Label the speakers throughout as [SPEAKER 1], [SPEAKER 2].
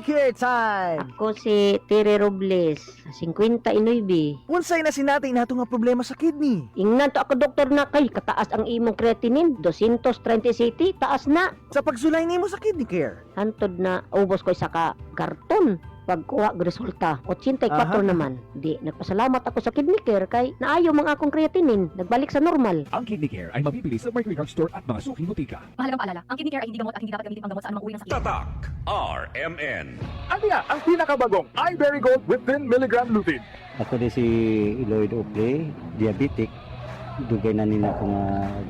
[SPEAKER 1] Care time!
[SPEAKER 2] Ako si Tere Robles, 59.
[SPEAKER 1] Unsay na sinatay nato nga problema sa kidney?
[SPEAKER 2] Ingnan to ako doktor na kay kataas ang imong creatinine, 230 taas na.
[SPEAKER 1] Sa pagsulay nimo sa Kidney Care.
[SPEAKER 2] Hantod na ubos ko isa ka karton. Pagkuha og resulta, 84
[SPEAKER 1] Aha.
[SPEAKER 2] naman. Di, nagpasalamat ako sa Kidney Care kay naayo mga akong creatinine, nagbalik sa normal.
[SPEAKER 3] Ang Kidney Care ay mabibili sa Mercury Drug Store at mga suking butika.
[SPEAKER 4] Mahalagang paalala, ang kidney care ay hindi gamot at hindi dapat gamitin panggamot sa anumang uri ng sakit.
[SPEAKER 5] Tatak RMN.
[SPEAKER 3] Ano yan? Ang pinakabagong iBerry Gold with 10 mg lutein.
[SPEAKER 6] Ako di si Lloyd Ople, diabetic. Dugay na nila ko nga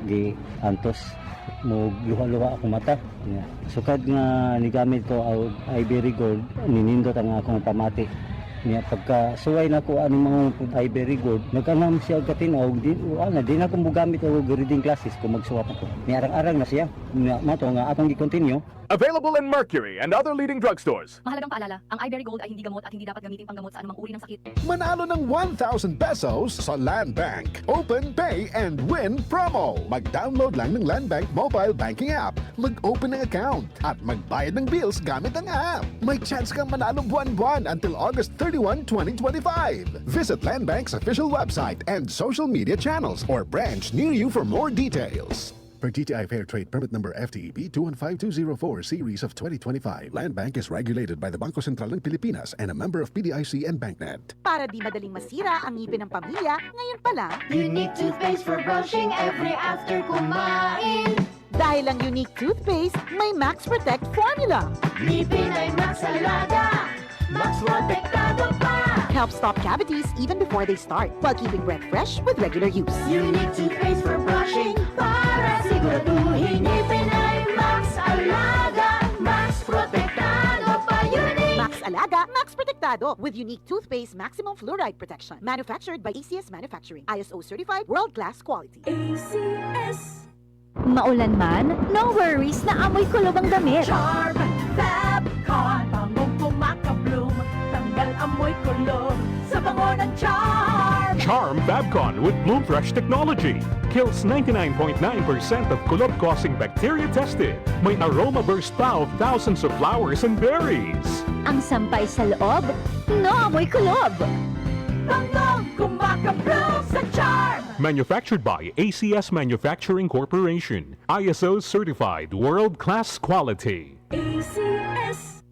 [SPEAKER 6] di antos. Mo luha-luha ako mata. Sukad nga nigamit ko ang iBerry Gold, ninindot ang akong pamati. Niya pagka suway na ko aning mga iBerry Gold, nagkanam siya katinaw, di na ko mogamit og reading classes ko magsuwat ako. Ni arang-arang na siya. Mato nga atong gi-continue.
[SPEAKER 3] Available in Mercury and other leading drugstores.
[SPEAKER 4] Mahalagang paalala, ang iBerry Gold ay hindi gamot at hindi dapat gamitin panggamot sa anumang uri ng sakit.
[SPEAKER 7] Manalo ng 1,000 pesos sa Land Bank. Open, pay, and win promo. Mag-download lang ng Land Bank mobile banking app. Mag-open ng account at magbayad ng bills gamit ang app. May chance kang manalo buwan-buwan until August 31, 2025. Visit Land Bank's official website and social media channels or branch near you for more details. Per DTI Fair Trade Permit Number FTEB 215204 Series of 2025, Land Bank is regulated by the Bangko Sentral ng Pilipinas and a member of PDIC and BancNet.
[SPEAKER 8] Para di madaling masira ang ngipin ng pamilya, ngayon pa lang,
[SPEAKER 9] Unique toothpaste for brushing every after kumain.
[SPEAKER 8] dahil ang unique toothpaste, may Max Protect formula.
[SPEAKER 9] Ngipin ay Max Alaga, Max Protektado pa.
[SPEAKER 8] Helps stop cavities even before they start, while keeping breath fresh with regular use.
[SPEAKER 9] Unique toothpaste for brushing para siguraduhin ngipin ay Max Alaga, Max Protektado pa. Unique.
[SPEAKER 8] Max Alaga, Max Protectado with unique toothpaste maximum fluoride protection. Manufactured by ACS Manufacturing. ISO certified world-class quality.
[SPEAKER 9] ACS.
[SPEAKER 10] Maulan man, no worries na amoy kulob ang damit.
[SPEAKER 9] Charm Fabcon, bangong kumakabloom, tanggal amoy kulob sa bango ng Charm.
[SPEAKER 3] Charm Fabcon with Bloom Fresh technology. Kills 99.9% of kulob-causing bacteria tested. May aroma burst pa of thousands of flowers and berries.
[SPEAKER 10] Ang sampay sa loob, no amoy kulob.
[SPEAKER 9] Bangong kumakabloom sa Charm.
[SPEAKER 3] Manufactured by ACS Manufacturing Corporation. ISO certified world-class quality.
[SPEAKER 9] ACS.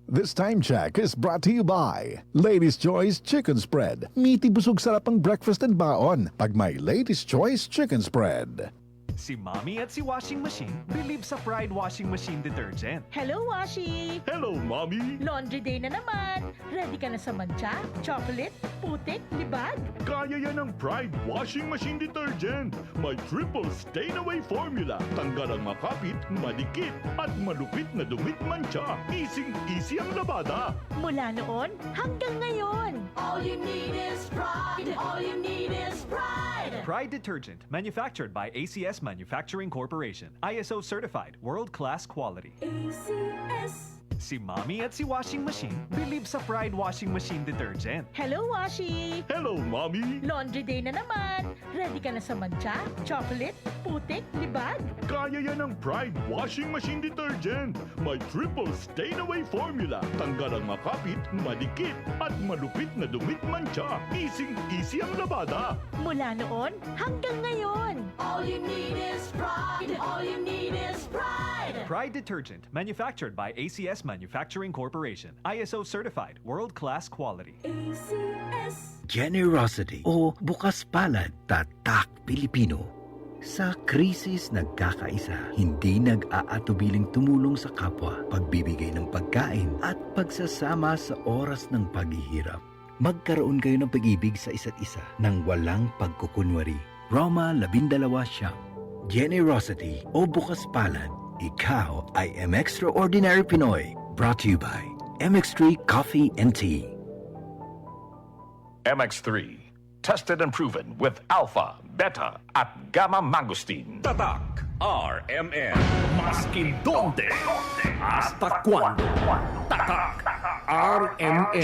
[SPEAKER 7] This time check is brought to you by Ladies' Choice Chicken Spread. Meaty busog sarap ang breakfast and baon pag may Ladies' Choice Chicken Spread.
[SPEAKER 11] Si Mommy at si Washing Machine believe sa Pride Washing Machine Detergent.
[SPEAKER 12] Hello, Washi!
[SPEAKER 3] Hello, Mommy!
[SPEAKER 12] Laundry day na naman! Ready ka na sa mancha, chocolate, putik, libag?
[SPEAKER 5] Kaya yan ang Pride Washing Machine Detergent. May triple stain-away formula. Tanggal ang makapit, madikit, at malupit na dumit mancha. Easy ang labada.
[SPEAKER 12] Mula noon hanggang ngayon!
[SPEAKER 9] All you need is pride. All you need is pride.
[SPEAKER 11] Pride Detergent, manufactured by ACS Manufacturing Corporation. ISO certified world-class quality.
[SPEAKER 9] ACS.
[SPEAKER 11] Si Mommy at si Washing Machine believe sa Pride Washing Machine Detergent.
[SPEAKER 12] Hello, Washi!
[SPEAKER 5] Hello, Mommy!
[SPEAKER 12] Laundry day na naman! Ready ka na sa mancha, chocolate, putik, libag?
[SPEAKER 5] Kaya yan ang Pride Washing Machine Detergent. May triple stain-away formula. Tanggal ang makapit, madikit, at malupit na dumit mancha. Easy ang labada.
[SPEAKER 12] Mula noon hanggang ngayon!
[SPEAKER 9] All you need is pride. All you need is pride.
[SPEAKER 11] Pride Detergent, manufactured by ACS Manufacturing Corporation. ISO certified world-class quality.
[SPEAKER 9] ACS.
[SPEAKER 13] Generosity o bukas palad, tatak Pilipino. Sa krisis nagkakaisa, hindi nag-aatubiling tumulong sa kapwa, pagbibigay ng pagkain at pagsasama sa oras ng paghihirap. Magkaroon kayo ng pag-ibig sa isa't isa nang walang pagkukunwari. Roma 12 Siyam. Generosity o bukas palad, ikaw ay Extraordinary Pinoy. Brought to you by MX3 Coffee and Tea.
[SPEAKER 5] MX3. Tested and proven with alpha, beta, at gamma mangosteen. Tatak RMN.
[SPEAKER 3] Maskin donde, hasta cuando. Tatak RMN.